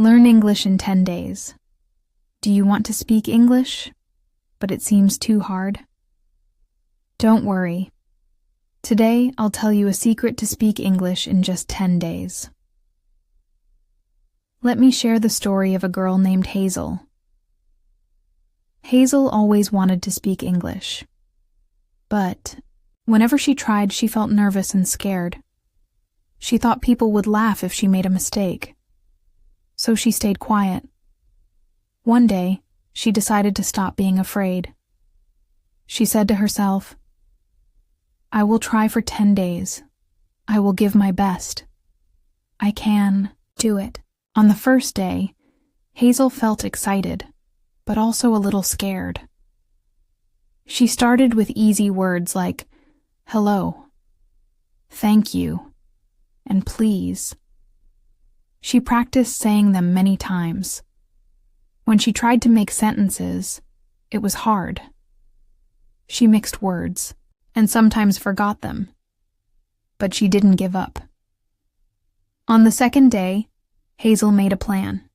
Learn English in 10 days. Do you want to speak English, but it seems too hard? Don't worry. Today, I'll tell you a secret to speak English in just 10 days. Let me share the story of a girl named Hazel. Hazel always wanted to speak English, but whenever she tried, she felt nervous and scared. She thought people would laugh if she made a mistake, so she stayed quiet. One day, she decided to stop being afraid. She said to herself, "I will try for 10 days. I will give my best. I can do it." On the first day, Hazel felt excited, but also a little scared. She started with easy words like, "Hello," "Thank you," and "Please." She practiced saying them many times. When she tried to make sentences, it was hard. She mixed words and sometimes forgot them, but she didn't give up. On the second day, Hazel made a plan.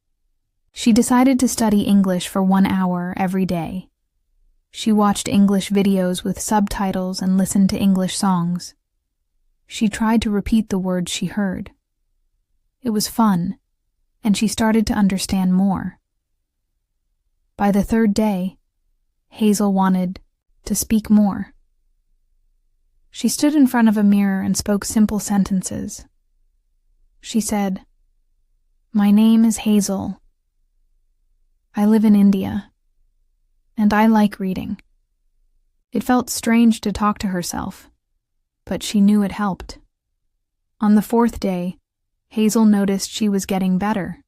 She decided to study English for 1 hour every day. She watched English videos with subtitles and listened to English songs. She tried to repeat the words she heard. It was fun, and she started to understand more. By the third day, Hazel wanted to speak more. She stood in front of a mirror and spoke simple sentences. She said, "My name is Hazel. I live in India, and I like reading." It felt strange to talk to herself, but she knew it helped. On the fourth day, Hazel noticed she was getting better.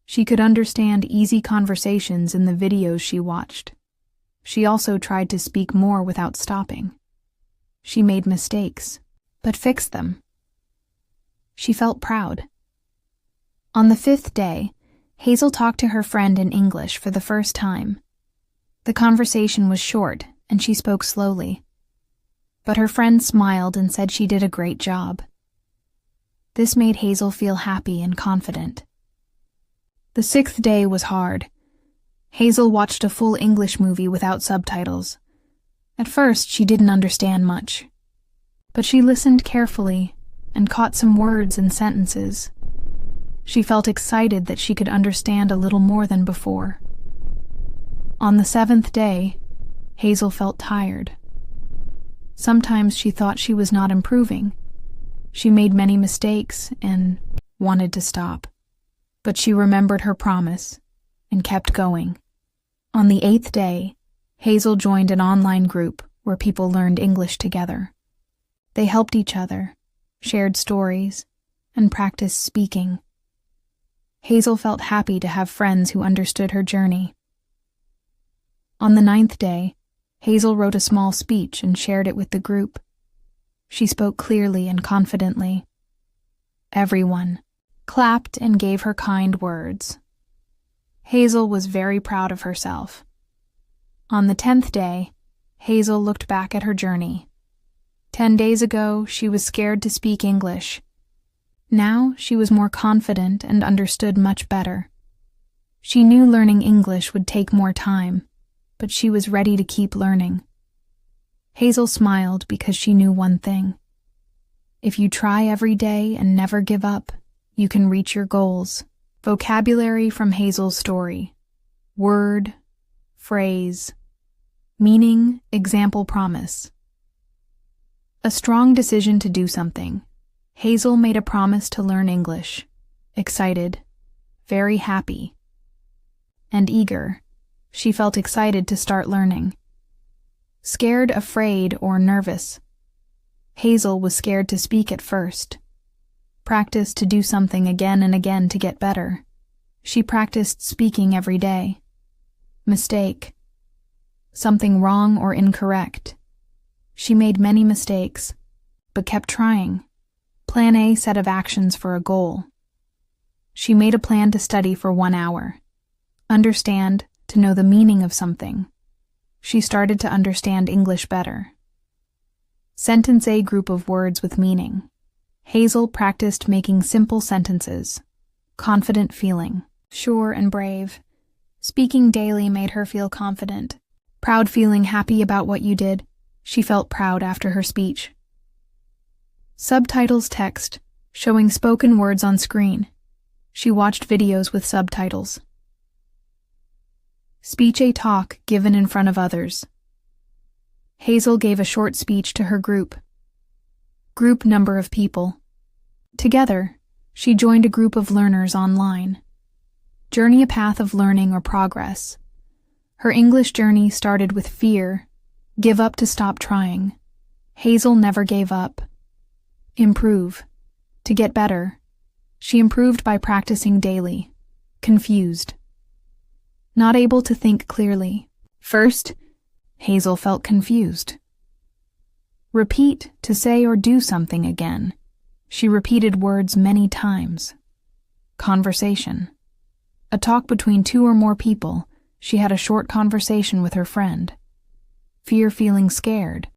She could understand easy conversations in the videos she watched. She also tried to speak more without stopping. She made mistakes, but fixed them. She felt proud. On the fifth day, Hazel talked to her friend in English for the first time. The conversation was short, and she spoke slowly. But her friend smiled and said she did a great job. This made Hazel feel happy and confident. The sixth day was hard. Hazel watched a full English movie without subtitles. At first, she didn't understand much, but she listened carefully and caught some words and sentences. She felt excited that she could understand a little more than before. On the seventh day, Hazel felt tired. Sometimes she thought she was not improving. She made many mistakes and wanted to stop. But she remembered her promise and kept going. On the eighth day, Hazel joined an online group where people learned English together. They helped each other, shared stories, and practiced speaking. Hazel felt happy to have friends who understood her journey. On the ninth day, Hazel wrote a small speech and shared it with the group. She spoke clearly and confidently. Everyone clapped and gave her kind words. Hazel was very proud of herself. On the 10th day, Hazel looked back at her journey. 10 days ago, she was scared to speak English. Now, she was more confident and understood much better. She knew learning English would take more time, but she was ready to keep learning. Hazel smiled because she knew one thing. If you try every day and never give up, you can reach your goals. Vocabulary from Hazel's story. Word, phrase, meaning, example, promise. A strong decision to do something. Hazel made a promise to learn English. Excited, very happy, and eager. She felt excited to start learning. Scared, afraid, or nervous. Hazel was scared to speak at first. Practiced to do something again and again to get better. She practiced speaking every day. Mistake. Something wrong or incorrect. She made many mistakes, but kept trying. Plan A set of actions for a goal. She made a plan to study for 1 hour. Understand, to know the meaning of something. She started to understand English better. Sentence A group of words with meaning. Hazel practiced making simple sentences. Confident feeling. sure and brave. Speaking daily made her feel confident. Proud, feeling happy about what you did. She felt proud after her speech. Subtitles text, showing spoken words on screen. She watched videos with subtitles. Speech, a talk given in front of others. Hazel gave a short speech to her group. Group number of people. Together, she joined a group of learners online. Journey, a path of learning or progress. Her English journey started with fear. Give up to stop trying. Hazel never gave up. Improve. To get better. She improved by practicing daily. Confused. Not able to think clearly. First, Hazel felt confused. Repeat, to say or do something again. She repeated words many times. Conversation. A talk between two or more people. She had a short conversation with her friend. Fear, feeling scared.